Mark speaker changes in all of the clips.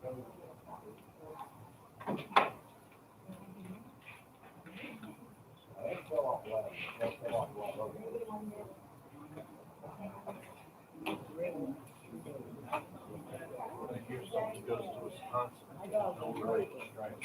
Speaker 1: Here's somebody goes to Wisconsin. No right, right.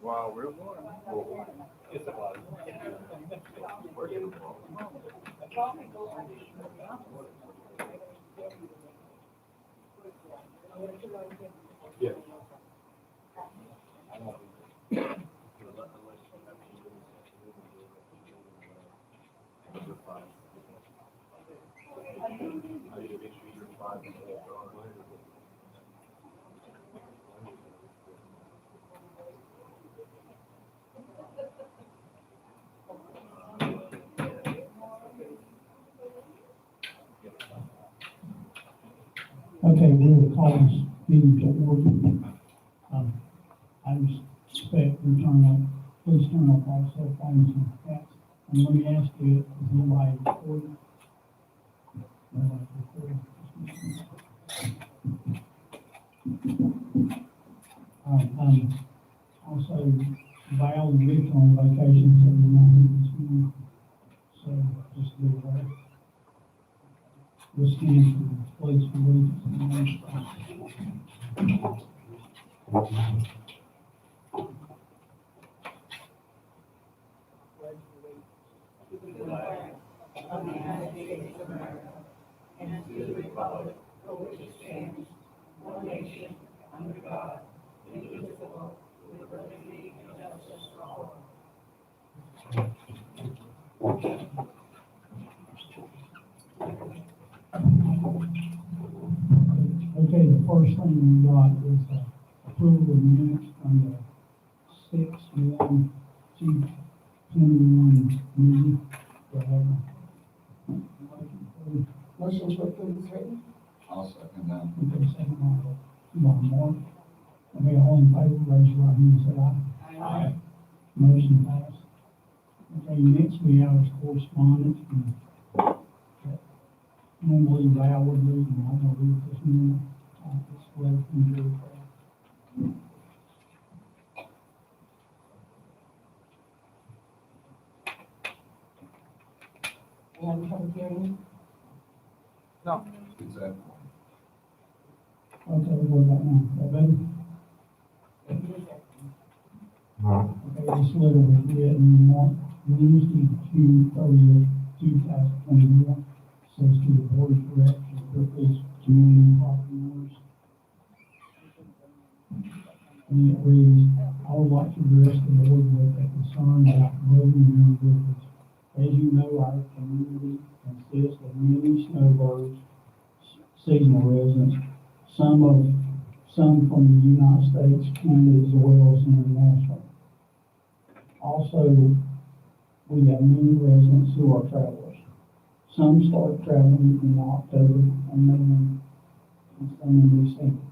Speaker 1: Wow, real one. It's a lot. Yeah.
Speaker 2: Okay, we'll call this meeting to order. I expect we please turn off all cell phones and that. And let me ask you, is anybody recording? Nobody recording? Also, Val and Rick on vacation, so we're not here this morning. So just be aware. We'll stand for the pledge of allegiance.
Speaker 3: Of the United States of America, and to the republic for which it stands, one nation, under God, indivisible, with liberty and justice for all.
Speaker 2: Okay, the first thing we got is approval of minutes from the 6/1/2021 meeting.
Speaker 3: Motion to approve is written.
Speaker 4: I'll second that.
Speaker 2: Okay, second by Mark. Okay, all in favor, raise your right hand and say aye.
Speaker 3: Aye.
Speaker 2: Motion passed. Okay, next we have is correspondence from normally Val would read, and I'm gonna read this morning. It's letter from Jerry Craig.
Speaker 3: We have a public hearing.
Speaker 1: No.
Speaker 4: Exactly.
Speaker 2: Okay, what about now? That better? Okay, this letter was written on Wednesday, June 30th, 2021. Says to the Board of Directors, Brookridge Community Property Owners. And it reads, I would like to address the board with a concern about building in Brookridge. A As you know, our community consists of many snowbirds, seasonal residents, some from the United States, Canada, as well as international. Also, we have many residents who are travelers. Some start traveling in October and many and some in December,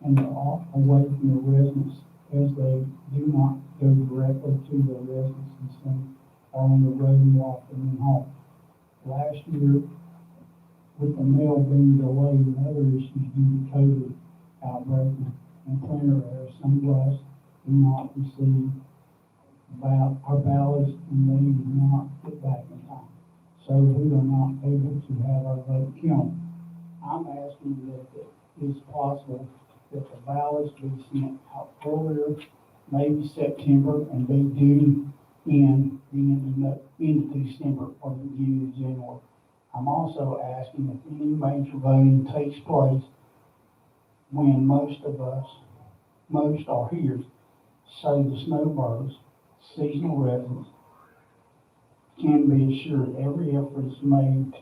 Speaker 2: and they're off away from the residence as they do not go directly to the residence and some are on the road and walk them home. Last year, with the mail being delayed and other issues due to COVID outbreak and printer errors, some of us do not receive our ballots and they do not get back in time. So we are not able to have our vote counted. I'm asking that it is possible that the ballots be sent out earlier, maybe September, and be due in the end of December or the beginning of January. I'm also asking if any major voting takes place when most are here, so the snowbirds, seasonal residents, can be assured every effort is made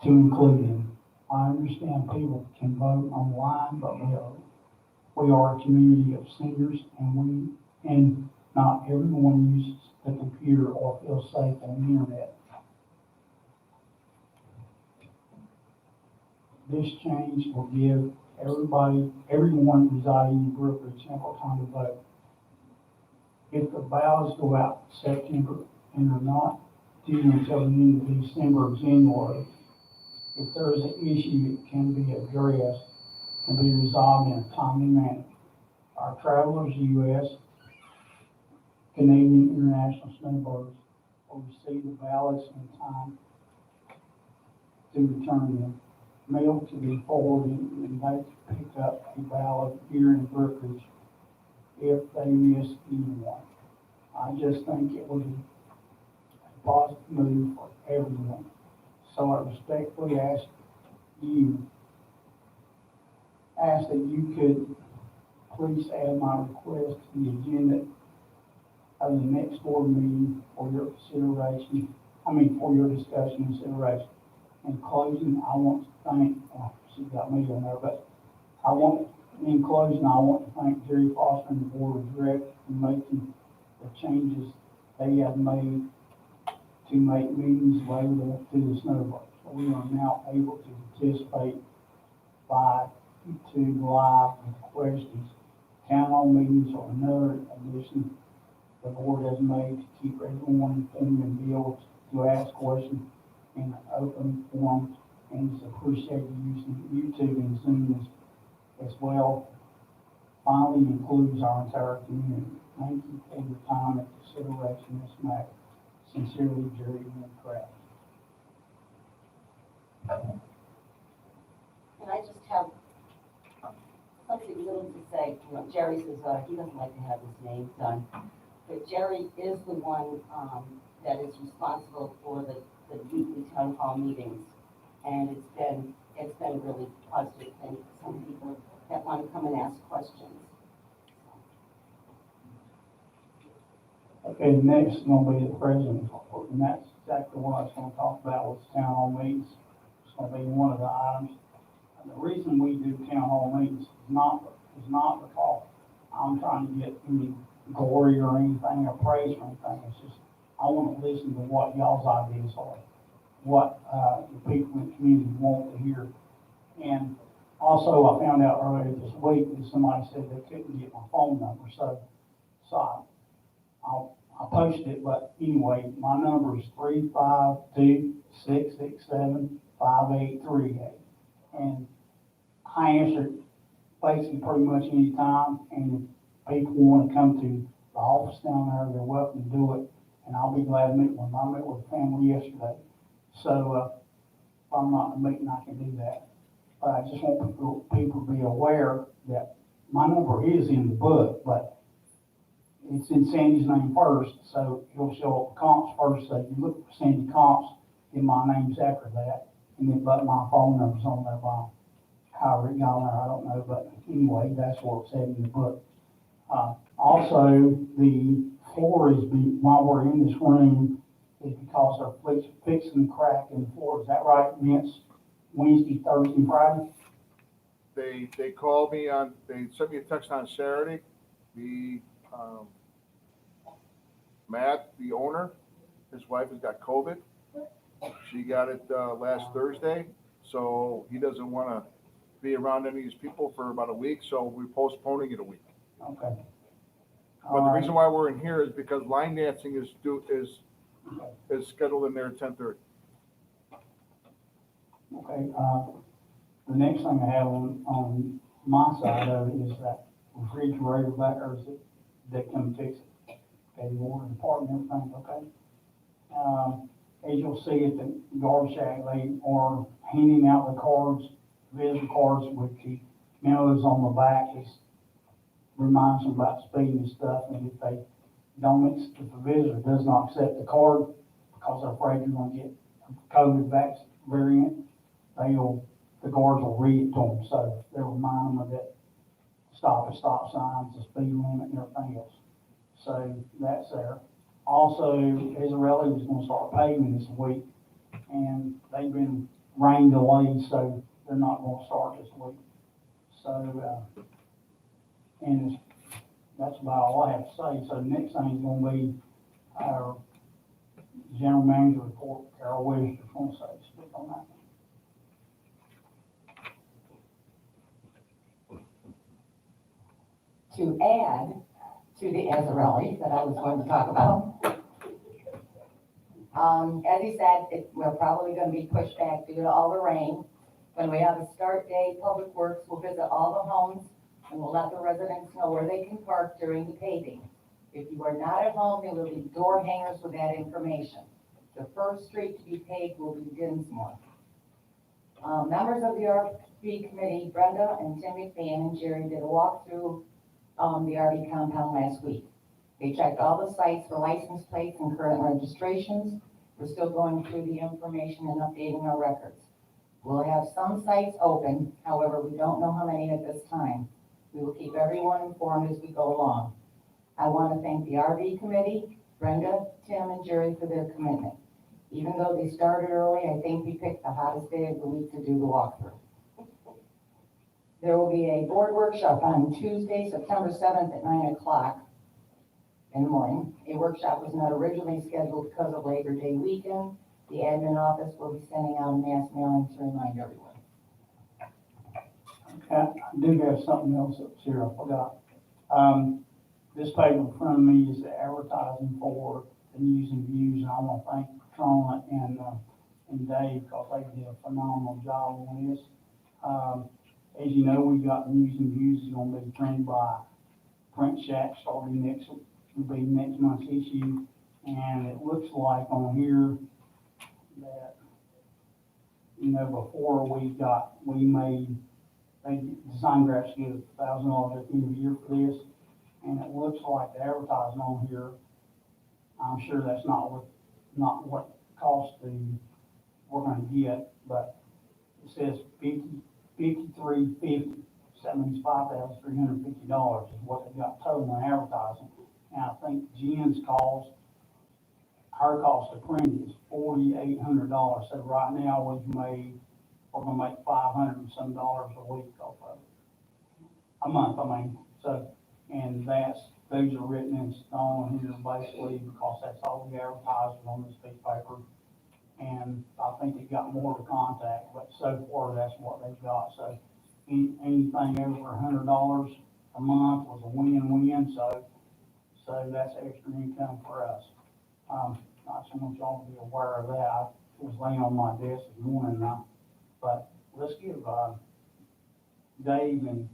Speaker 2: to include them. I understand people can vote online, but we are a community of seniors, and not everyone uses the computer or feels safe on the internet. This change will give everyone residing in Brookridge ample time to vote. If the ballots go out in September and are not due until the end of December or January, if there is an issue, it can be addressed and be resolved in a timely manner. Our travelers, U.S., Canadian, international snowbirds will receive the ballots in time to return them. Mail to be forwarded and they pick up a ballot here in Brookridge if they miss anyone. I just think it would be a positive move for everyone. So I respectfully ask that you could please add my request to the agenda of the next board meeting for your consideration, for your discussion and consideration. In closing, I want to thank, she got me on there, but in closing, I want to thank Jerry Foster and the board of directors for making the changes they have made to make meetings available to the snowbirds. So we are now able to participate by YouTube live with questions. Town hall meetings are another addition the board has made to keep everyone informed and be able to ask questions in an open forum, and it's appreciated using YouTube and Zoom as well. Finally, includes our entire community. Thank you for your time and consideration in this matter. Sincerely, Jerry and Kraft.
Speaker 3: And I just have something little to say. Jerry says he doesn't like to have his name done, but Jerry is the one that is responsible for the weekly town hall meetings, and it's been a really positive thing for some people that want to come and ask questions.
Speaker 2: Okay, next is going to be the president's report, and that's exactly what I was going to talk about with town hall meetings. It's going to be one of the items. And the reason we do town hall meetings is not because I'm trying to get any glory or anything or praise or anything. It's just I want to listen to what y'all's ideas are, what the people in the community want to hear. And also, I found out earlier this week that somebody said they couldn't get my phone number, so I posted it, but anyway, my number is 352-667-5838. And I answer basically pretty much any time, and if people want to come to the office down there, they're welcome to do it, and I'll be glad to meet with them. I met with the family yesterday, so if I'm not in a meeting, I can do that. But I just want people to be aware that my number is in the book, but it's in Sandy's name first, so it'll show up comps first. So if you look for Sandy comps, then my name's after that, and then but my phone number's on there by however it got on there, I don't know, but anyway, that's what it said in the book. Also, the floor is while we're in this room, is because they're fixing the crack in the floor. Is that right, Vince? Wednesday, Thursday, and Friday?
Speaker 1: They called me they sent me a text on Saturday. The, Matt, the owner, his wife has got COVID. She got it, last Thursday, so he doesn't wanna be around any of these people for about a week, so we're postponing it a week.
Speaker 2: Okay.
Speaker 1: But the reason why we're in here is because line dancing is scheduled in there at 10:30.
Speaker 2: Okay, the next thing I have on my side of it is that refrigerator back there that can fix it. Okay, the water department, everything, okay? As you'll see at the guard shack, they are handing out the cards, visitor cards with the memos on the back. It reminds them about speeding and stuff, and if they don't, if the visitor does not accept the card because they're afraid you're gonna get a COVID vaccine variant, the guards will read it to them, so they'll remind them of that stop signs, the speed limit and everything else. So that's there. Also, Israeli was gonna start paving this week, and they've been rain delayed, so they're not gonna start this week. So, and that's about all I have to say. So the next thing is gonna be our general manager report. Carol Williams is gonna speak on that.
Speaker 3: To add to the Azarelli that I was going to talk about. As he said, we're probably going to be pushed back due to all the rain. When we have a start date, Public Works will visit all the homes and will let the residents know where they can park during the paving. If you are not at home, there will be door hangers with that information. The first street to be paved will be Dinsmore. Members of the RV committee, Brenda and Tim McMahon and Jerry, did a walkthrough the RV compound last week. They checked all the sites for license plates and current registrations. We're still going through the information and updating our records. We'll have some sites open, however, we don't know how many at this time. We will keep everyone informed as we go along. I want to thank the RV committee, Brenda, Tim, and Jerry for their commitment. Even though they started early, I think we picked the hottest day of the week to do the walkthrough. There will be a board workshop on Tuesday, September 7th at 9 o'clock in the morning. A workshop was not originally scheduled because of Labor Day weekend. The admin office will be sending out a mass mailing to remind everyone.
Speaker 2: Okay, I do have something else up here, I forgot. This paper in front of me is the advertising for the news and views, and I want to thank Patrona and Dave because they did a phenomenal job on this. As you know, we've got news and views is going to be printed by Print Shack starting will be next month's issue, and it looks like on here that, you know, before we made, Design Graphs give $1,000 at the end of the year for this, and it looks like the advertising on here, I'm sure that's not what cost we're gonna get, but it says $53.50, so that means $5,350 is what they got total in advertising. And I think Jen's cost, her cost to print is $4,800. So right now we're gonna make $500 and some dollars a week off of it. A month, I mean. So, and those are written in stone here basically because that's all the advertisers on this piece of paper. And I think they got more to contact, but so far that's what they've got. So anything over $100 a month was a win-win. So that's extra income for us. I just want y'all to be aware of that. I was laying on my desk this morning now, but let's give Dave and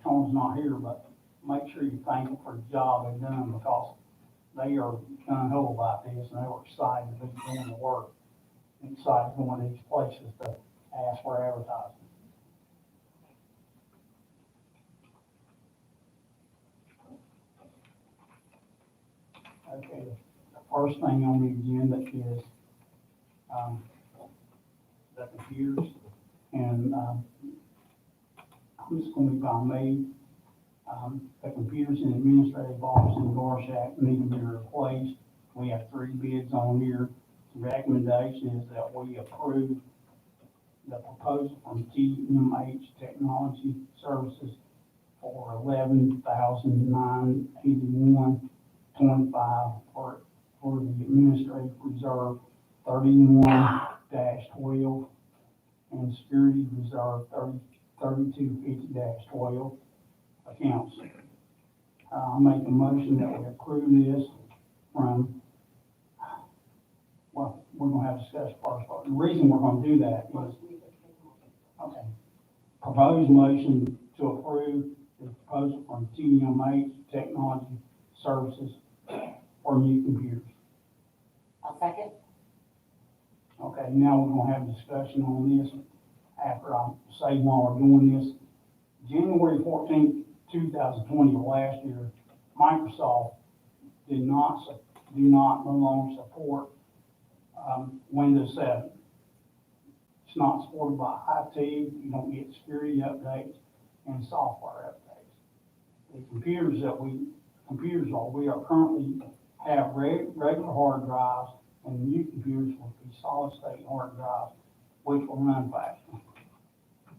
Speaker 2: Tom's not here, but make sure you thank them for the job they've done because they are gung-ho about this and they were excited to be doing the work, and excited going to these places to ask for advertising. Okay, the first thing on the agenda is the computers, and I'm just going to be by me. The computers in the administrative office in Rorschach need to be replaced. We have 3 bids on here. The recommendation is that we approve the proposal from TMH Technology Services for $11,981.25 for the administrative reserve 31-12 and security reserve 3250-12 accounts. I'll make a motion that we approve this from, well, we're gonna have discussion first, but the reason we're gonna do that is, okay, proposed motion to approve the proposal from TMH Technology Services for new computers.
Speaker 3: I'll second.
Speaker 2: Okay, now we're gonna have discussion on this after I say while we're doing this. January 14th, 2020, last year, Microsoft do no longer support Windows 7. It's not supported by IT. You don't get security updates and software updates. The computers we are currently have regular hard drives, and the new computers will be solid state hard drives, which will run faster.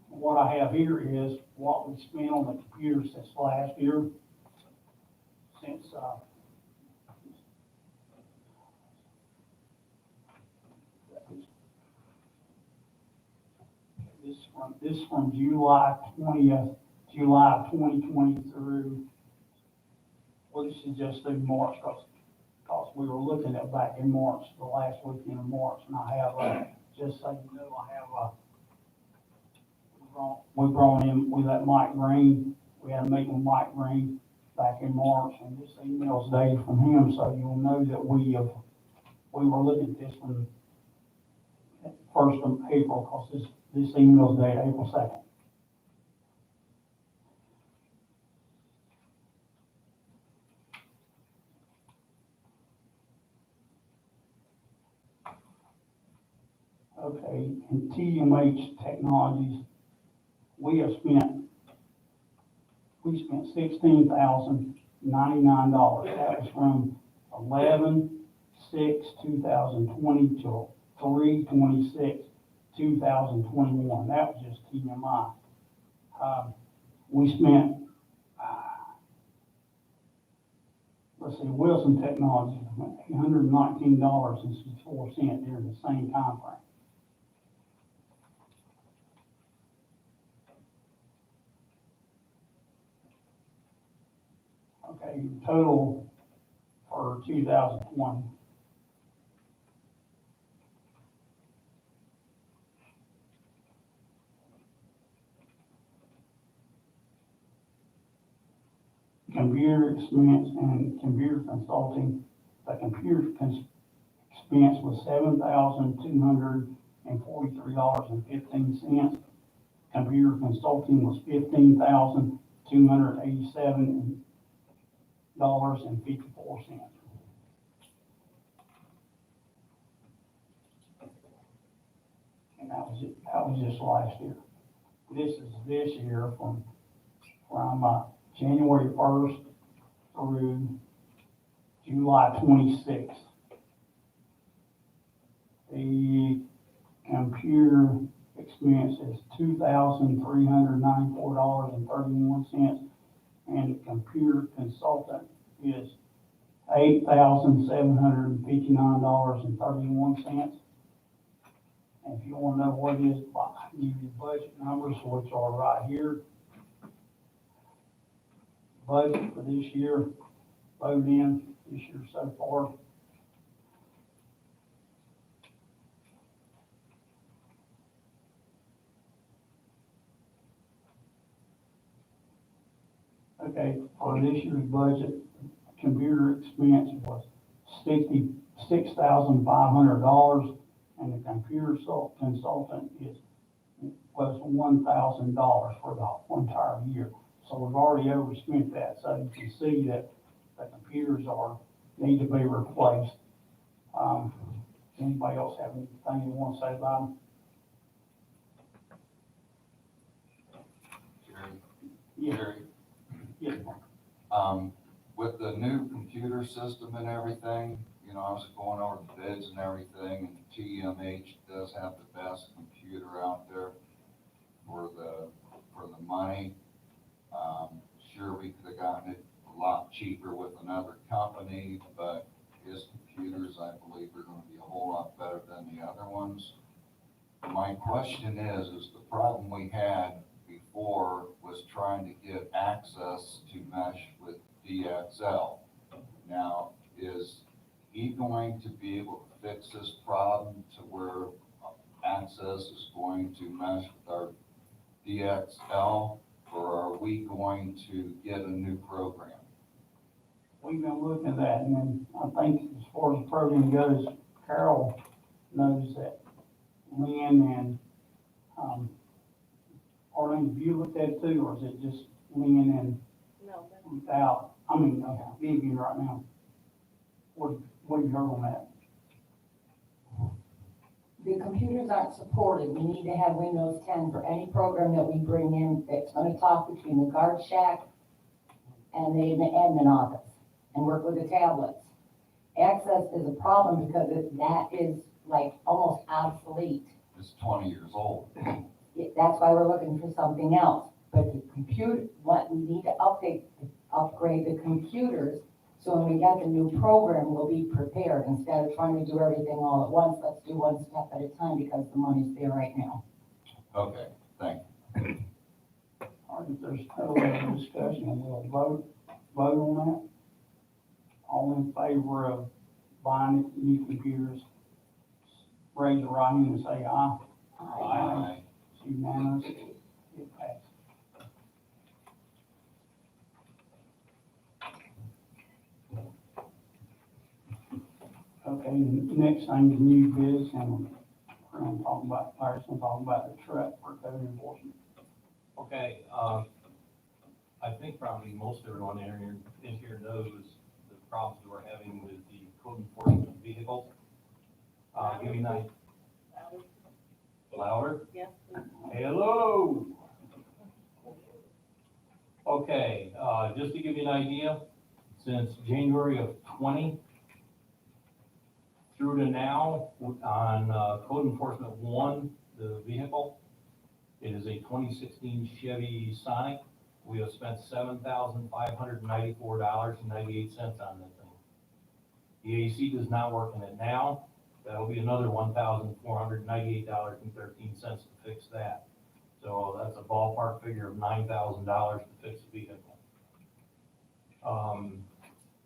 Speaker 2: What I have here is what we spent on the computers since last year, this from July 20th, July of 2020 through, well, this is just through March, because we were looking at back in March, the last weekend of March, and I have, just so you know, I have, we let Mike Green, we had a meeting with Mike Green back in March, and this email's dated from him, so you'll know that we were looking at this from 1st of April, because this email's dated April 2nd. Okay, and TMH Technologies, we spent $16,099. That was from 11/6/2020 till 3/26/2021. That was just TMI. We spent, let's see, Wilson Technologies, $819.64 during the same time frame. Okay, total for 2020. Computer expense and computer consulting. The computer expense was $7,243.15. Computer consulting was $15,287.54. And that was just last year. This is this year from January 1st through July 26th. The computer expense is $2,394.31, and the computer consultant is $8,759.31. And if you want to know what it is, I can give you budget numbers, which are right here. Budget for this year, voted in this year so far. Okay, for this year's budget, computer expense was $66,500, and the computer consultant was $1,000 for the entire year. So we've already overspent that, so you can see that the computers need to be replaced. Anybody else have anything you want to say about them?
Speaker 4: Jerry?
Speaker 2: Yeah.
Speaker 4: With the new computer system and everything, know, I was going over the bids and everything, and TMH does have the best computer out there for the money. Sure, we could have gotten it a lot cheaper with another company, but his computers, I believe, are gonna be a whole lot better than the other ones. My question is the problem we had before was trying to get access to mesh with DXL. Now, is he going to be able to fix this problem to where access is going to mesh with our DXL, or are we going to get a new program?
Speaker 2: We've been looking at that, and then I think as far as the program goes, Carol knows that Lynn and, Arlene, have you looked at it too, or is it just Lynn and
Speaker 3: No,
Speaker 2: without, Vivian right now? What have you heard on that?
Speaker 5: The computers aren't supported. We need to have Windows 10 for any program that we bring in that's going to talk between the guard shack and the admin office and work with the tablets. Access is a problem because that is like almost obsolete.
Speaker 4: It's 20 years old.
Speaker 5: That's why we're looking for something else. But the computer, what we need to upgrade the computers, so when we get the new program, we'll be prepared. Instead of trying to do everything all at once, let's do one step at a time because the money's there right now.
Speaker 4: Okay, thank you.
Speaker 2: All right, if there's no other discussion, we'll vote on that. All in favor of buying new computers, raise your right hand and say aye.
Speaker 4: Aye.
Speaker 2: It's unanimous. It passes. Okay, next thing is new biz, and we're gonna talk about, Larry's gonna talk about the truck for code enforcement.
Speaker 6: Okay, I think probably most everyone in here knows the problems we're having with the code enforcement vehicle. Give me nine. Louder?
Speaker 3: yes,
Speaker 6: Hello? Okay, just to give you an idea, since January of 20 through to now, on code enforcement 1, the vehicle, it is a 2016 Chevy Sonic. We have spent $7,594.98 on that thing. The AC does not work in it now. That'll be another $1,498.13 to fix that. So that's a ballpark figure of $9,000 to fix the vehicle.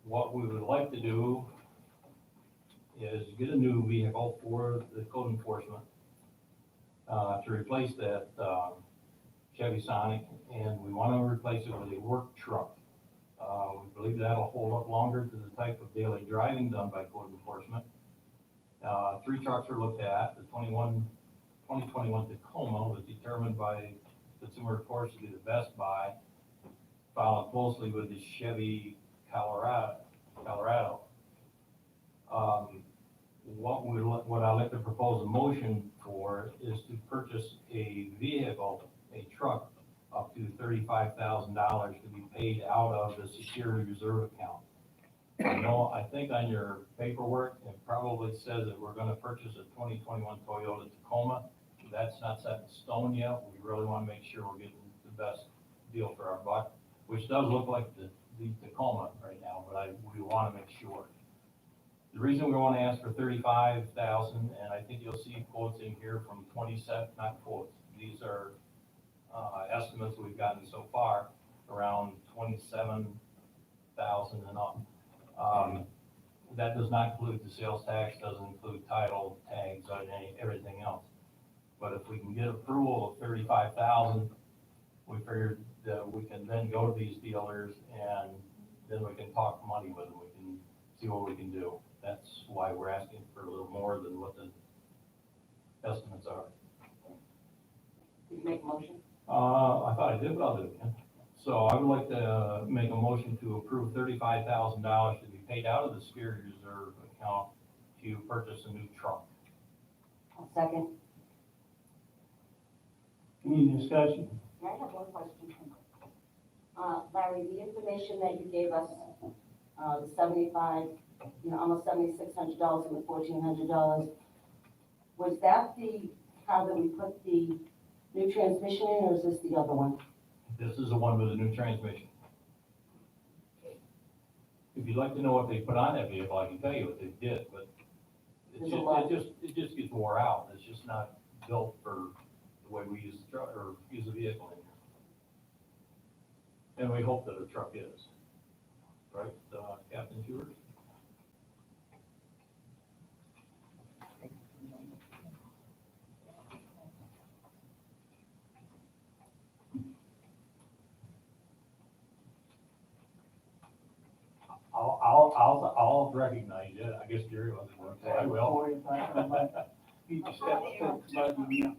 Speaker 6: What we would like to do is get a new vehicle for the code enforcement to replace that Chevy Sonic, and we want to replace it with a work truck. We believe that'll hold up longer to the type of daily driving done by code enforcement. 3 trucks are looked at. The 2021 Tacoma was determined by Consumer Reports to be the best buy, followed closely with the Chevy Colorado. What I'd like to propose a motion for is to purchase a vehicle, a truck, up to $35,000 to be paid out of the security reserve account. I think on your paperwork, it probably says that we're gonna purchase a 2021 Toyota Tacoma. That's not set in stone yet. We really wanna make sure we're getting the best deal for our buck, which does look like the Tacoma right now, but we wanna make sure. The reason we wanna ask for $35,000, and I think you'll see quotes in here from 27, not quotes, these are estimates we've gotten so far, around 27,000 and up. That does not include the sales tax, doesn't include title, tags, or everything else. But if we can get approval of 35,000, we figured that we can then go to these dealers and then we can talk money with them. We can see what we can do. That's why we're asking for a little more than what the estimates are.
Speaker 5: Did you make a motion?
Speaker 6: I thought I did, but I'll do it again. So I would like to make a motion to approve $35,000 to be paid out of the security reserve account to purchase a new truck.
Speaker 5: I'll second.
Speaker 2: Any discussion?
Speaker 7: I have one question. Larry, the information that you gave us, the 75
Speaker 5: you know, almost $7,600 and the $1,400. Was that the car that we put the new transmission in, or is this the other one?
Speaker 6: This is the one with the new transmission. If you'd like to know what they put on that vehicle, I can tell you what they did, but
Speaker 5: There's a lot.
Speaker 6: it just gets wore out. It's just not built for the way we use the truck, or use the vehicle in here. And we hope that a truck is, right, Captain Stewart? I'll recognize it. I guess Jerry wasn't going to, I will.
Speaker 2: Corey, if I come back, you can step to the podium, yeah.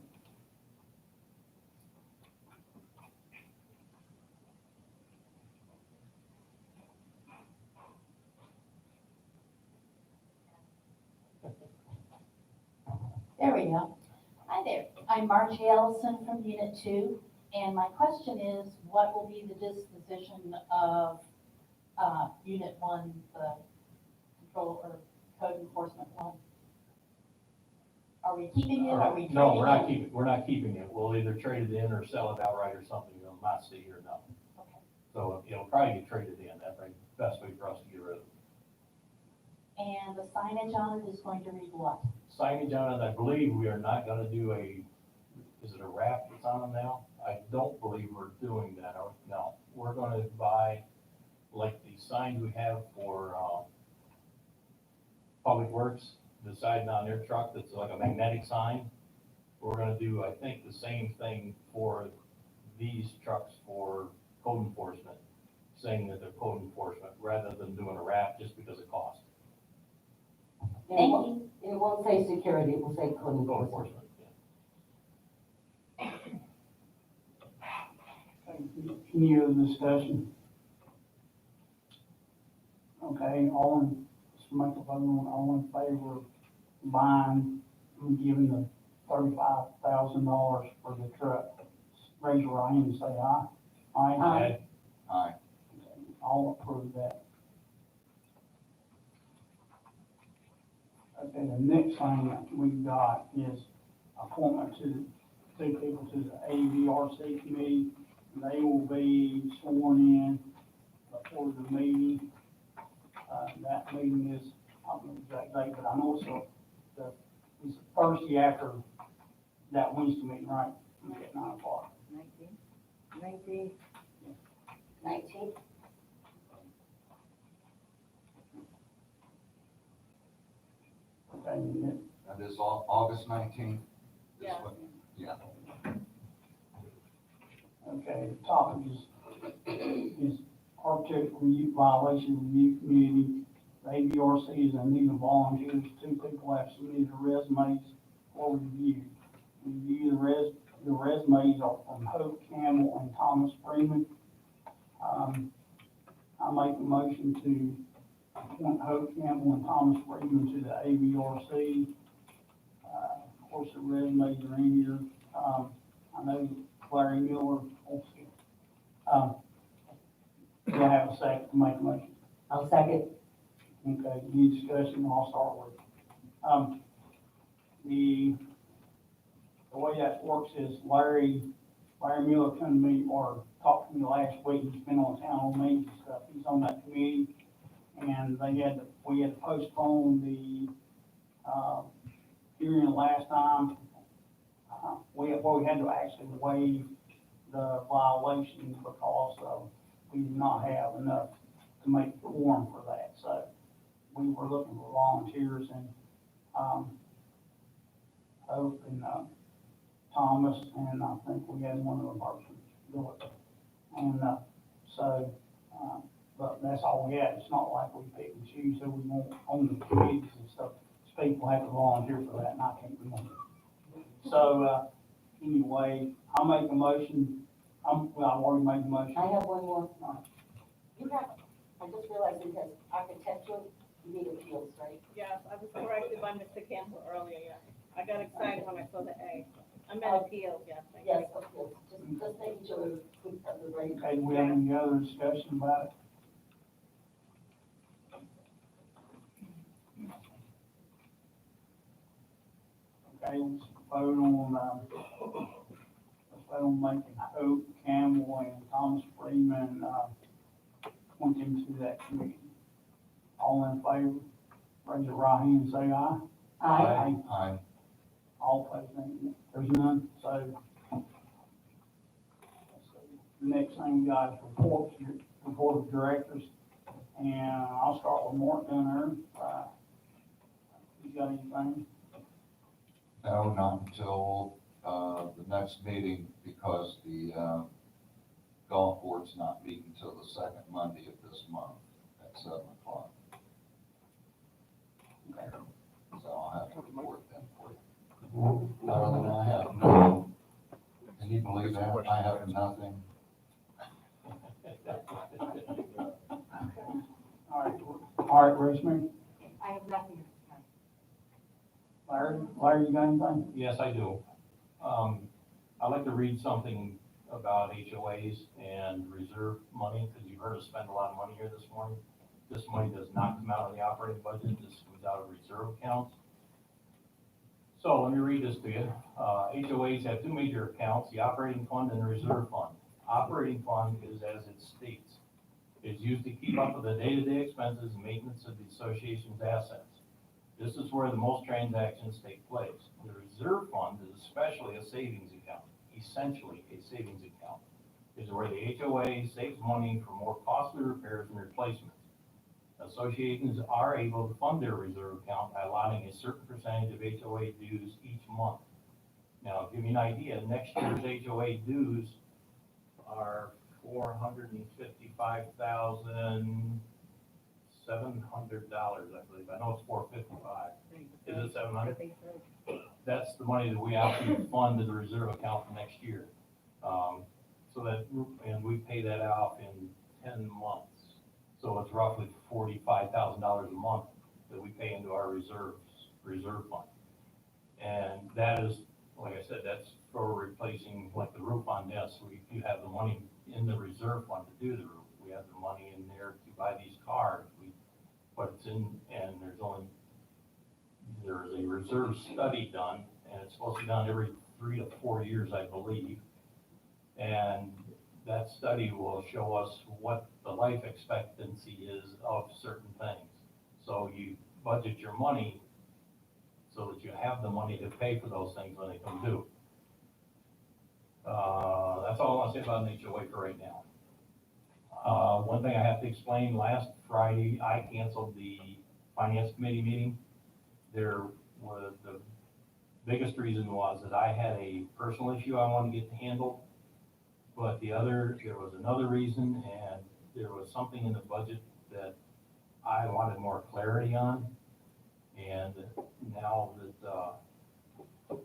Speaker 3: There we go. Hi there. I'm Margie Ellison from Unit 2, and my question is, what will be the disposition of Unit 1, the control or code enforcement one? Are we keeping it? Are we trading it?
Speaker 6: No, we're not keeping it. We'll either trade it in or sell it outright or something. It'll not stay here, no.
Speaker 3: Okay.
Speaker 6: So it'll probably get traded in. That's the best way for us to get rid of it.
Speaker 3: And the signage on it is going to read what?
Speaker 6: Signage on it, I believe we are not gonna do is it a wrap that's on them now? I don't believe we're doing that, no. We're gonna buy, like the signs we have for, Public Works, the sign on their truck that's like a magnetic sign. We're gonna do, I think, the same thing for these trucks for code enforcement, saying that they're code enforcement, rather than doing a wrap just because of cost.
Speaker 5: And
Speaker 3: Thank you.
Speaker 5: it won't say security, it will say code
Speaker 6: Code
Speaker 5: enforcement.
Speaker 6: enforcement, yeah.
Speaker 2: Any other discussion? Okay, let's make a vote on, all in favor of buying and giving the $35,000 for the truck. Raise your hand and say aye. Aye.
Speaker 5: Aye.
Speaker 4: Aye.
Speaker 2: All approve that. Okay, the next thing that we've got is appointment to two people to the AVRC committee. They will be sworn in before the meeting. That meeting is, I don't know the exact date, but I know it's Thursday after that Wednesday meeting, right? At 9 o'clock.
Speaker 5: 19.
Speaker 2: Okay, and then
Speaker 4: That is August 19th?
Speaker 3: Yeah.
Speaker 4: Yeah.
Speaker 2: okay, the topic is architect review violation review committee. The AVRC is in need of volunteers. Two people have submitted their resumes for review. The resumes are from Hope Campbell and Thomas Freeman. I make a motion to appoint Hope Campbell and Thomas Freeman to the AVRC. Of course, the resumes are in here. I know Larry Miller also. Do I have a second to make a motion?
Speaker 5: I'll second.
Speaker 2: Okay, any discussion, I'll start with. The way that works is Larry Miller come to me or talked to me last week. He's been on town on meetings and stuff. He's on that committee. And we had to postpone the, hearing last time. We had to actually waive the violation because we did not have enough to make a quorum for that. So we were looking for volunteers, and Hope and Thomas, and I think we had one other person do it. And but that's all we had. It's not like we pick and choose who we want on the committees and stuff. People have to volunteer for that, and I can't do it. So anyway, I'll make a motion. I've already made the motion.
Speaker 5: I have one more. You have, I just realized it has architectural, you need appeals, right?
Speaker 7: Yes, I was corrected by Mr. Campbell earlier, yeah. I got excited when I saw the A. I meant appeals, yes, thank you.
Speaker 5: Yes, appeals, just making sure we have the right.
Speaker 2: Okay, do we have any other discussion about it? Okay, let's vote on making Hope, Campbell, and Thomas Freeman, appoint them to that committee. All in favor, raise your right hand and say aye.
Speaker 5: Aye.
Speaker 4: Aye.
Speaker 2: All opposed, nay. There's none, so. let's see. The next thing we got is report of directors, and I'll start with Mark down there. You got anything?
Speaker 4: No, not until, the next meeting, because the, golf board's not meeting until the second Monday of this month at 7:00.
Speaker 2: Okay.
Speaker 4: So I'll have to report then for you. Other than I have nothing. Can you believe that? I have nothing.
Speaker 2: All right, Rosemary,
Speaker 3: I have nothing.
Speaker 2: Larry, you got anything?
Speaker 6: Yes, I do. I'd like to read something about HOAs and reserve money, because you've heard us spend a lot of money here this morning. This money does not come out of the operating budget, this comes out of reserve accounts. So let me read this to you. HOAs have two major accounts, the operating fund and the reserve fund. Operating fund is as it states. It's used to keep up with the day-to-day expenses and maintenance of the association's assets. This is where the most transactions take place. The reserve fund is especially a savings account, essentially a savings account. It's where the HOA saves money for more costly repairs and replacements. Associations are able to fund their reserve account by allotting a certain percentage of HOA dues each month. Now, to give you an idea, next year's HOA dues are $455,700, I believe. I know it's $455. Is it 700? That's the money that we actually fund to the reserve account for next year. And we pay that out in 10 months. So it's roughly $45,000 a month that we pay into our reserve fund. And that is, like I said, that's for replacing like the roof on this. You have the money in the reserve fund to do the roof. We have the money in there to buy these cars. But it's in, and there's a reserve study done, and it's supposed to be done every 3 to 4 years, I believe. And that study will show us what the life expectancy is of certain things. So you budget your money so that you have the money to pay for those things when they come due. That's all I want to say about an HOA for right now. One thing I have to explain, last Friday, I canceled the finance committee meeting. The biggest reason was that I had a personal issue I wanted to get handled. But there was another reason, and there was something in the budget that I wanted more clarity on. And now that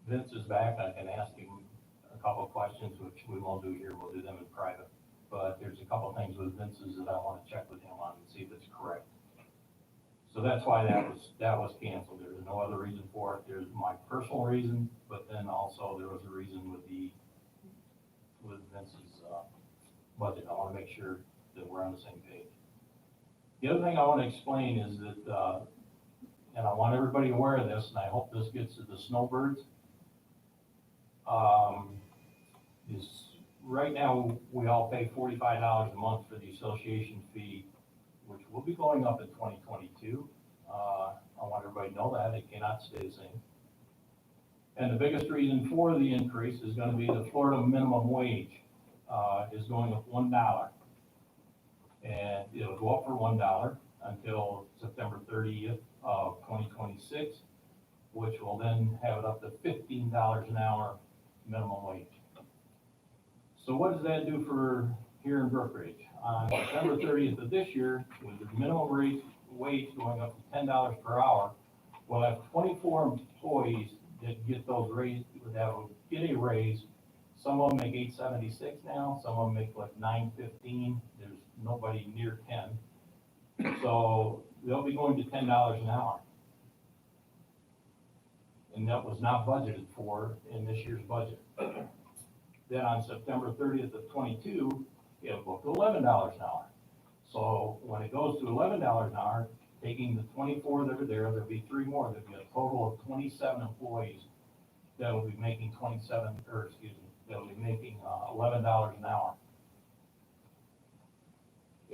Speaker 6: Vince is back, I can ask him a couple of questions, which we won't do here, we'll do them in private. But there's a couple of things with Vince's that I want to check with him on and see if it's correct. So that's why that was canceled. There's no other reason for it. There's my personal reason, but then also there was a reason with Vince's budget. I want to make sure that we're on the same page. The other thing I want to explain is that, and I want everybody aware of this, and I hope this gets to the snowbirds. Right now, we all pay $45 a month for the association fee, which will be going up in 2022. I want everybody to know that it cannot stay the same. And the biggest reason for the increase is going to be the Florida minimum wage is going up $1. And it'll go up for $1 until September 30th of 2026, which will then have it up to $15 an hour minimum wage. So what does that do for here in Brookridge? On September 30th of this year, with the minimum wage going up to $10 per hour, we'll have 24 employees that get those raised, that will get a raise. Some of them make $8.76 now, some of them make like $9.15. There's nobody near 10. So they'll be going to $10 an hour. And that was not budgeted for in this year's budget. Then on September 30th of 22, it'll go to $11 an hour. So when it goes to $11 an hour, taking the 24 that are there, there'll be 3 more, there'll be a total of 27 employees that will be making that'll be making $11 an hour.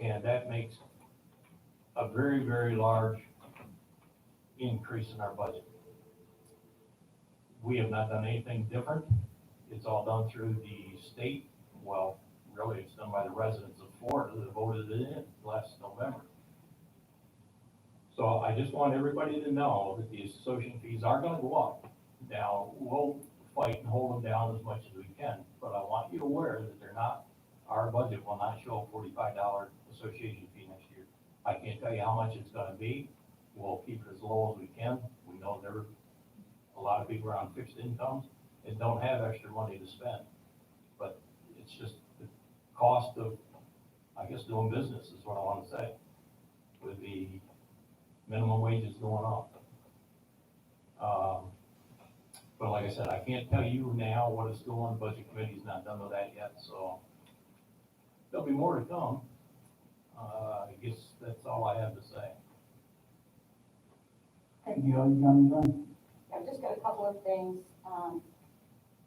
Speaker 6: And that makes a very, very large increase in our budget. We have not done anything different. It's all done through the state. Well, really, it's done by the residents of Florida that voted it in last November. So I just want everybody to know that the association fees are gonna go up. Now, we'll fight and hold them down as much as we can, but I want you aware that they're not, our budget will not show a $45 association fee next year. I can't tell you how much it's gonna be. We'll keep it as low as we can. We know a lot of people are on fixed incomes and don't have extra money to spend. But it's just the cost of, I guess, doing business is what I wanna say, with the minimum wages going up. But like I said, I can't tell you now what it's doing. Budget committee's not done with that yet, so there'll be more to come. I guess that's all I have to say.
Speaker 2: Hey, Gil, you got anything?
Speaker 5: I've just got a couple of things.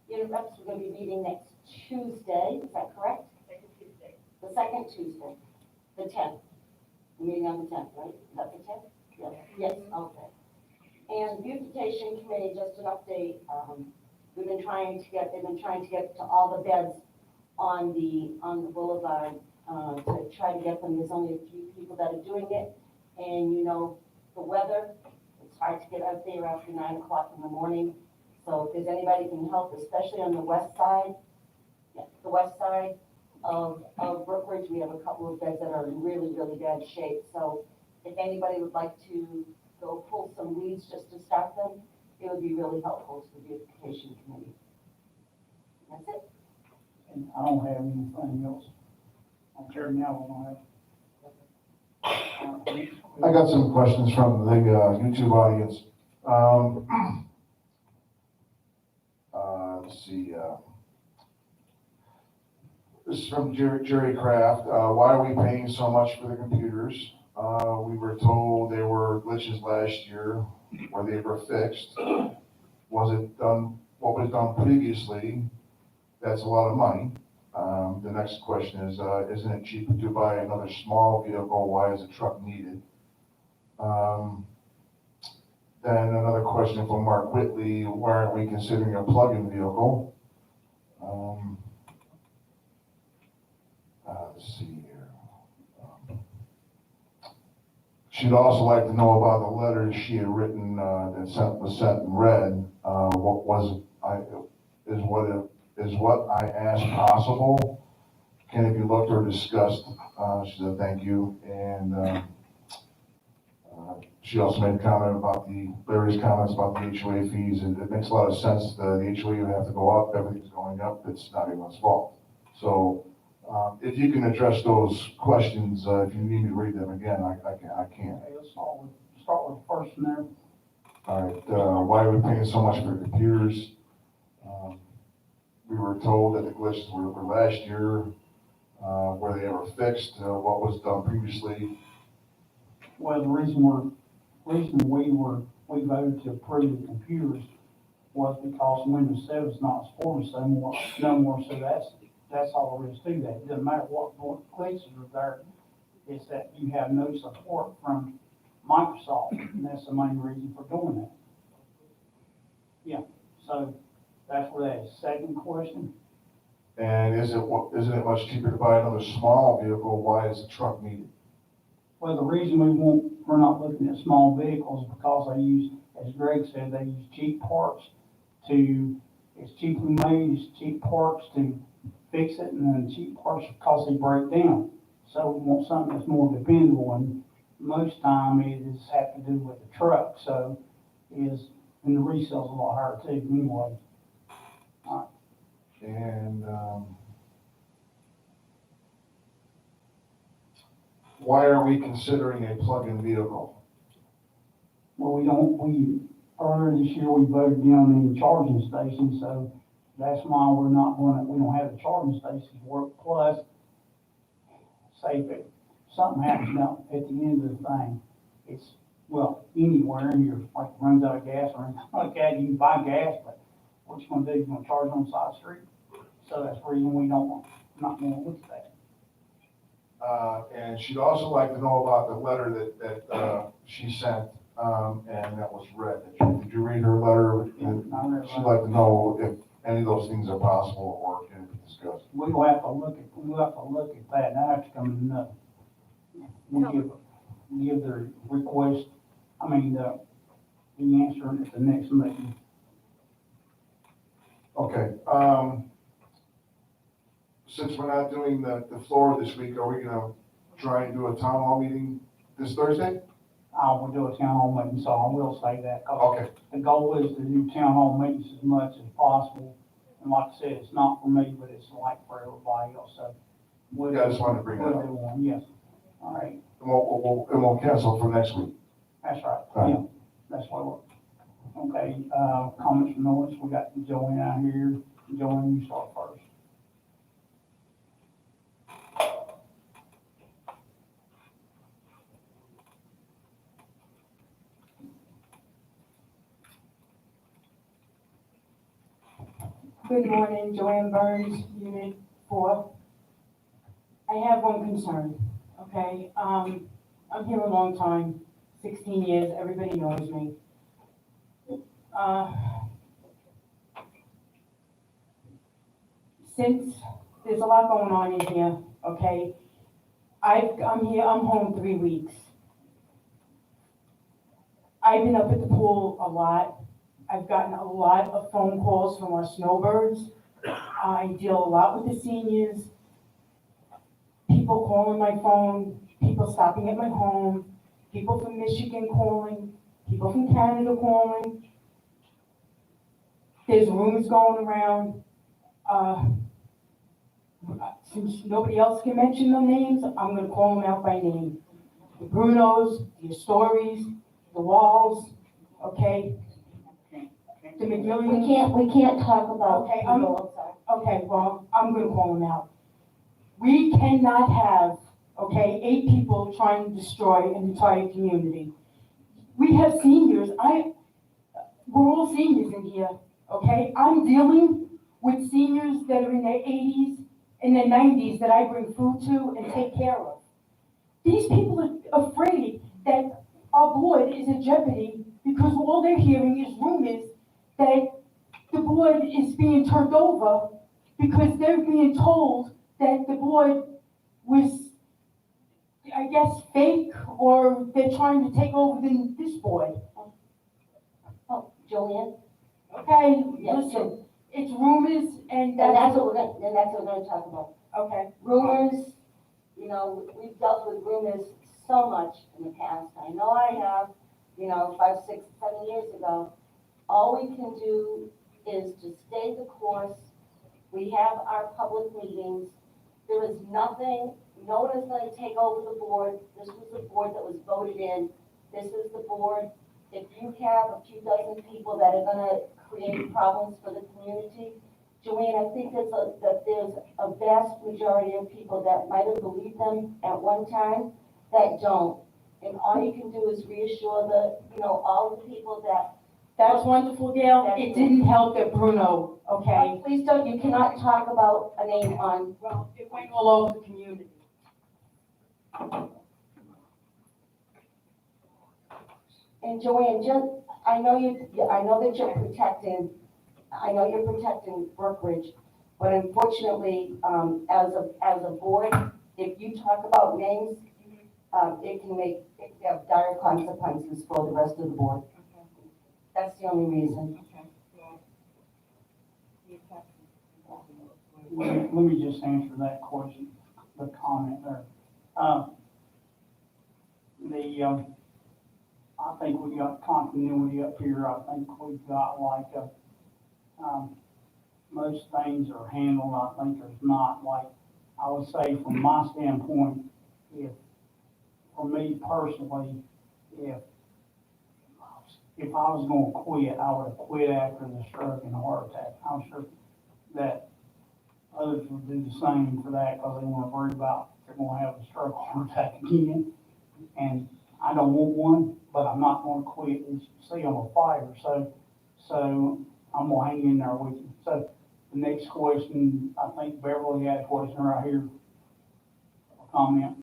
Speaker 5: Unit reps, we're gonna be meeting next Tuesday, is that correct?
Speaker 7: Second Tuesday.
Speaker 5: The second Tuesday, the 10th. We're meeting on the 10th, right? Is that the 10th? Yes. Yes, okay. And beautification committee, just an update, they've been trying to get to all the beds on the boulevard, to try to get them. There's only a few people that are doing it. And you know, the weather, it's hard to get out there after 9 o'clock in the morning. So if there's anybody who can help, especially on the west side of Brookridge, we have a couple of beds that are in really, really bad shape. So if anybody would like to go pull some weeds just to start them, it would be really helpful to the beautification committee. That's it.
Speaker 2: And I don't have anything else. I'm carrying now, I don't have.
Speaker 1: I got some questions from the YouTube audience. Let's see, this is from Jerry Kraft. Why are we paying so much for the computers? We were told they were glitches last year where they were fixed. Was it done, what was done previously? That's a lot of money. The next question is, isn't it cheaper to buy another small vehicle? Why is a truck needed? Then another question from Mark Whitley, why aren't we considering a plug-in vehicle? Let's see here. She'd also like to know about the letters she had written that was sent in red. Is what I asked possible? Can it be looked or discussed? She said thank you, and she also made a comment about Larry's comments about the HOA fees. It makes a lot of sense. The HOA would have to go up. Everything's going up. It's not anyone's fault. So if you can address those questions, if you need me to read them again, I can.
Speaker 2: Okay, let's start with the first one there.
Speaker 1: All right, why are we paying so much for computers? We were told that the glitches were last year. Were they ever fixed? What was done previously?
Speaker 2: Well, the reason we voted to approve the computers was because Windows 7 is not supported no more, so that's all there is to that. It doesn't matter what glitches are there, it's that you have no support from Microsoft, and that's the main reason for doing that. Yeah, so that's where that is. Second question.
Speaker 1: And isn't it much cheaper to buy another small vehicle? Why is a truck needed?
Speaker 2: Well, the reason we're not looking at small vehicles is because they use, as Greg said, they use cheap parts it's cheaply made, it's cheap parts to fix it, and then cheap parts because they break down. So we want something that's more dependable, and most time it is have to do with the truck, and the resale's a lot higher too, anyway. All right.
Speaker 1: And why are we considering a plug-in vehicle?
Speaker 2: Well, earlier this year, we voted down the charging station, so that's why we don't have the charging stations work. Plus, say if something happens out at the end of the thing, it's, well, anywhere, and you're, like, runs out of gas or anything like that, you can buy gas, but what you gonna do, you gonna charge on the side of the street? So that's the reason we don't want, not gonna look at that.
Speaker 1: And she'd also like to know about the letter that she sent, and that was read. Did you read her letter? And
Speaker 2: I read her
Speaker 1: she'd like to know if any of those things are possible or can be discussed.
Speaker 2: We'll have to look at that, and I have to come and, we'll give their request, the answer at the next meeting.
Speaker 1: Okay, since we're not doing the floor this week, are we gonna try and do a town hall meeting this Thursday?
Speaker 2: I will do a town hall meeting, so I will say that, 'cause
Speaker 1: Okay,
Speaker 2: the goal is to do town hall meetings as much as possible. And like I said, it's not for me, but it's like for everybody else, so. We'll,
Speaker 1: Yeah, I just wanted to bring that
Speaker 2: we'll
Speaker 1: up.
Speaker 2: do one, yes. All right,
Speaker 1: and we'll cancel for next week.
Speaker 2: that's right,
Speaker 1: Right.
Speaker 2: yeah, that's what we're. Okay, comments from noise, we got Joanne out here. Joanne, you start first.
Speaker 8: Good morning, Joanne Burns, Unit 4. I have one concern, okay? I'm here a long time, 16 years, everybody knows me. Since there's a lot going on in here, okay? I'm home 3 weeks. I've been up at the pool a lot. I've gotten a lot of phone calls from our snowbirds. I deal a lot with the seniors. People calling my phone, people stopping at my home, people from Michigan calling, people from Canada calling. There's rumors going around. Since nobody else can mention the names, I'm gonna call them out by name. The Brunos, the Stories, the Walls, okay? The McMillan.
Speaker 5: We can't talk about.
Speaker 8: Okay, okay, well, I'm gonna call them out. We cannot have, okay, 8 people trying to destroy an entire community. We have seniors, we're all seniors in here, okay? I'm dealing with seniors that are in their 80s and their 90s that I bring food to and take care of. These people are afraid that our board is in jeopardy because all they're hearing is rumors that the board is being turned over because they're being told that the board was, I guess, fake, or they're trying to take over this board.
Speaker 5: Oh, Joanne,
Speaker 8: Okay,
Speaker 5: Yes,
Speaker 8: listen, it's rumors and
Speaker 5: and that's
Speaker 8: that's,
Speaker 5: what we're gonna talk about.
Speaker 8: okay.
Speaker 5: Rumors, we've dealt with rumors so much in the past. I know I have, 5, 6, 7 years ago. All we can do is to stay the course. We have our public meetings. There is nothing, no one is going to take over the board. This was the board that was voted in. This is the board. If you have a few dozen people that are going to create problems for the community, Joanne, I think that there's a vast majority of people that might have believed them at one time that don't. And all you can do is reassure all the people that.
Speaker 8: That's wonderful, Gail. It didn't help that Bruno, okay?
Speaker 5: Please don't, you cannot talk about a name on.
Speaker 8: Well, it went all over the community.
Speaker 5: And Joanne, I know that you're protecting Brookridge, but unfortunately, as a board, if you talk about names, it can have dire consequences for the rest of the board. That's the only reason.
Speaker 2: Let me just answer that question, the comment there. I think we got continuity up here. I think we've got most things are handled. I think there's not, I would say from my standpoint, for me personally, if I was gonna quit, I would have quit after the stroke and the heart attack. I'm sure that others would do the same for that because they want to worry about if they're gonna have a stroke or heart attack again. And I don't want one, but I'm not gonna quit. As you see, I'm a fighter, so I'm gonna hang in there with you. So the next question, I think Beverly had a question right here. A comment.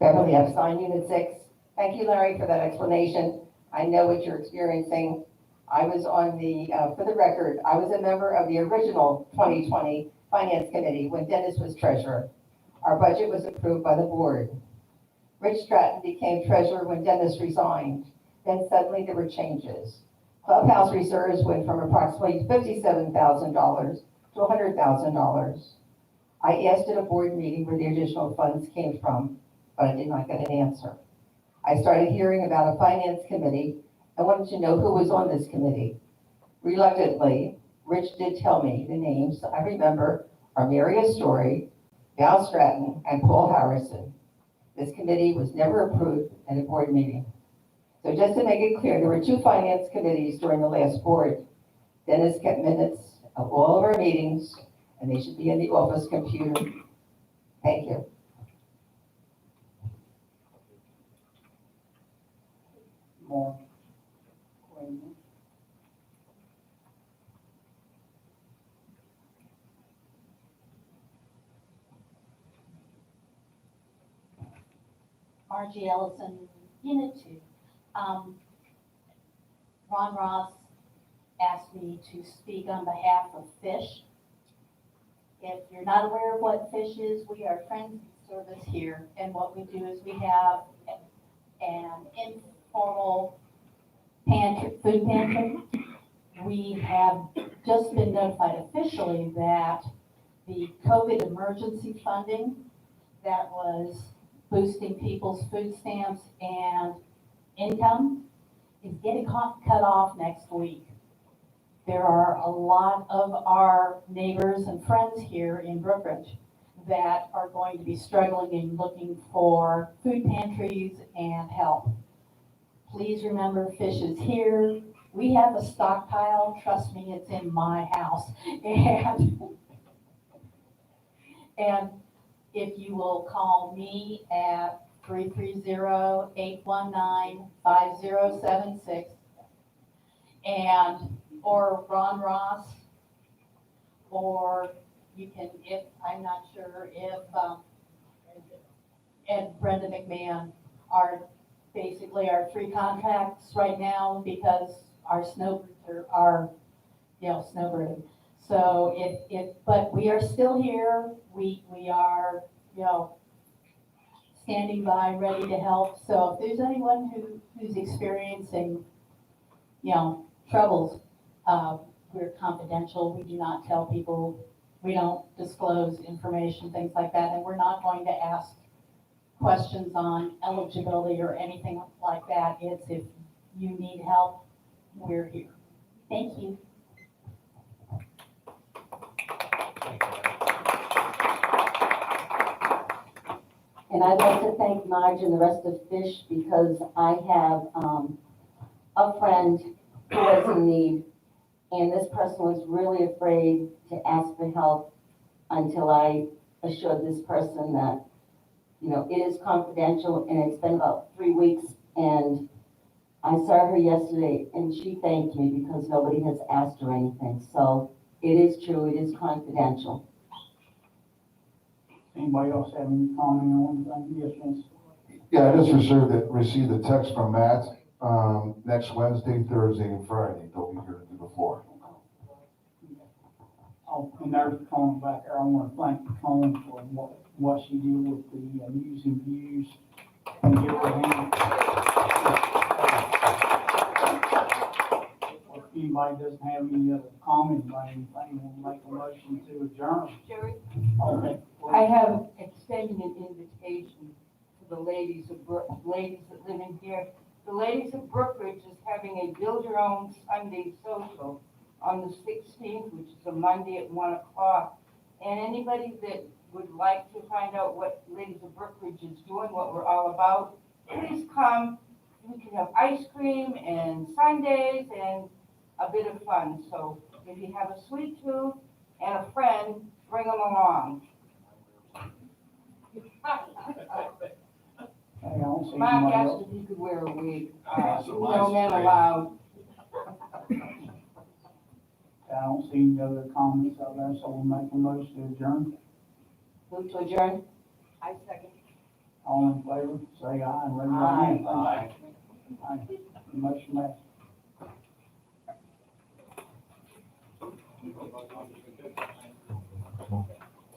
Speaker 5: Beverly Epstein, Unit 6. Thank you, Larry, for that explanation. I know what you're experiencing. I was on the, for the record, I was a member of the original 2020 Finance Committee when Dennis was treasurer. Our budget was approved by the board. Rich Stratton became treasurer when Dennis resigned. Then suddenly there were changes. Clubhouse reserves went from approximately $57,000 to $100,000. I asked at a board meeting where the additional funds came from, but I did not get an answer. I started hearing about a finance committee and wanted to know who was on this committee. Reluctantly, Rich did tell me the names I remember are Mary Story, Val Stratton, and Paul Harrison. This committee was never approved at a board meeting. So just to make it clear, there were 2 finance committees during the last board. Dennis kept minutes of all of our meetings, and they should be in the office computer. Thank you.
Speaker 2: More.
Speaker 3: Margie Ellison, Unit 2. Ron Ross asked me to speak on behalf of Fish. If you're not aware of what Fish is, we are Friends of Service here, and what we do is we have an informal pantry, food pantry. We have just been notified officially that the COVID emergency funding that was boosting people's food stamps and income is getting cut off next week. There are a lot of our neighbors and friends here in Brookridge that are going to be struggling and looking for food pantries and help. Please remember, Fish is here. We have a stockpile. Trust me, it's in my house. And if you will call me at 330-819-5076 or Ron Ross, or you can, if I'm not sure if and Brenda McMahon are basically our 3 contacts right now, because our snowbirds are snowbirding. So but we are still here. We are, standing by, ready to help. So if there's anyone who's experiencing, troubles, we're confidential. We do not tell people. We don't disclose information, things like that. And we're not going to ask questions on eligibility or anything like that. It's if you need help, we're here. Thank you.
Speaker 5: And I'd like to thank Marge and the rest of Fish, because I have a friend who was in need, and this person was really afraid to ask for help until I assured this person that, it is confidential, and it's been about 3 weeks, and I saw her yesterday, and she thanked me because nobody has asked her anything. So it is true, it is confidential.
Speaker 2: Anybody else have any comment on anything? Yes, Vince.
Speaker 9: Yeah, I just received a text from Matt, next Wednesday, Thursday, and Friday, they'll be here to do the floor.
Speaker 2: Oh, and there's Colin back there. I want to thank Colin for what she did with the news and views and give her a hand. If anybody doesn't have any other comment or anything, we'll make a motion to adjourn.
Speaker 10: Jerry,
Speaker 2: Okay.
Speaker 10: I have extended an invitation to the ladies that live in here. The ladies of Brookridge is having a Build Your Own Sunday social on the 16th, which is a Monday at 1 o'clock. And anybody that would like to find out what Ladies of Brookridge is doing, what we're all about, please come. We can have ice cream and sundaes and a bit of fun. So if you have a sweet tooth, and a friend, bring them along.
Speaker 2: I don't see
Speaker 10: Mark
Speaker 2: anybody
Speaker 10: asked
Speaker 2: else.
Speaker 10: if he could wear a wig.
Speaker 1: That's a
Speaker 10: No
Speaker 1: nice
Speaker 10: men
Speaker 1: spray.
Speaker 10: allowed.
Speaker 2: I don't see any other comments out there, so we'll make a motion to adjourn.
Speaker 10: Move to adjourn? I second.
Speaker 2: All in favor, say aye and raise your hand. Aye. Motion passed.